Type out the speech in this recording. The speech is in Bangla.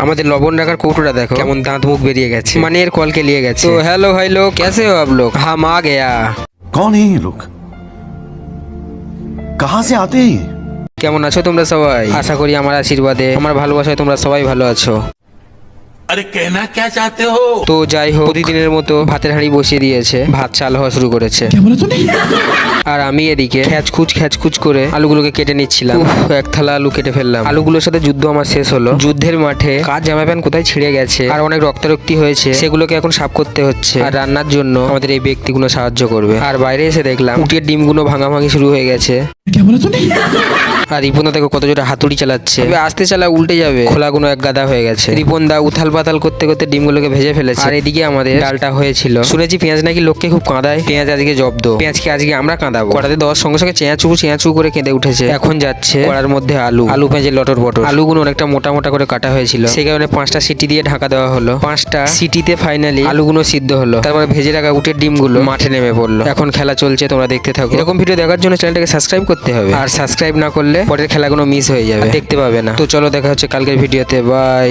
আমাদের লবণ রাখার কৌটোটা দেখো কেমন দাঁত মুখ বেরিয়ে গেছে, মানে এর কলকে লিয়ে গেছে। তো हेलो भाई लोग, कैसे हो आप लोग? हम आ गया। कौन है ये लोग? कहाँ से आते हैं ये? কেমন আছো তোমরা সবাই? আশা করি আমার আশীর্বাদে, আমার ভালোবাসায় তোমরা সবাই ভালো আছো। अरे कहना क्या चाहते हो? তো যাই হোক, প্রতিদিনের মতো ভাতের হাঁড়ি বসিয়ে দিয়েছে, ভাত চাল হওয়া শুরু করেছে। আর আমি এদিকে খ্যাচখুচ করে আলুগুলোকে কেটে নিচ্ছিলাম। এক থালা আলু কেটে ফেললাম। আলুগুলোর সাথে যুদ্ধ আমার শেষ হলো। যুদ্ধের মাঠে কার জামা প্যান্ট কোথায় ছিঁড়ে গেছে আর অনেক রক্তারক্তি হয়েছে, সেগুলোকে এখন সাফ করতে হচ্ছে। আর রান্নার জন্য আমাদের এই ব্যক্তিগুলো সাহায্য করবে। আর বাইরে এসে দেখলাম উটের ডিমগুলো ভাঙাভাঙি শুরু হয়ে গেছে। আর রিপন দা দেখো কত জোরে হাতুড়ি চালাচ্ছে, আস্তে চালা উল্টে যাবে, খোলাগুলো এক গাদা হয়ে গেছে। রিপন দা উথাল পাতাল করতে করতে ডিমগুলোকে ভেজে ফেলেছে। আর এদিকে আমাদের ডালটা হয়েছিল। শুনেছি পেঁয়াজ নাকি লোককে খুব কাঁদায়, পেঁয়াজ আজকে জব্দ, পেঁয়াজকে আজকে আমরা কাঁদাবো। কড়াতে দেওয়ার সঙ্গে সঙ্গে চেঁচু করে কেঁদে উঠেছে। এখন যাচ্ছে কড়ার মধ্যে আলু পেঁয়াজের লটর বটর। আলুগুলো অনেকটা মোটা মোটা করে কাটা হয়েছিল, সেই কারণে 5টা সিটি দিয়ে ঢাকা দেওয়া হলো। 5টা সিটিতে ফাইনালি আলুগুলো সিদ্ধ হলো। তারপর ভেজে রাখা উটের ডিমগুলো মাঠে নেমে পড়লো। এখন খেলা চলছে, তোমরা দেখতে থাকো। এরকম ভিডিও দেখার জন্য চ্যানেলটাকে সাবস্ক্রাইব করতে হবে, আর সাবস্ক্রাইব না করলে পরের খেলাগুলো মিস হয়ে যাবে, দেখতে পাবে না। তো চলো দেখা হচ্ছে কালকের ভিডিওতে, বাই।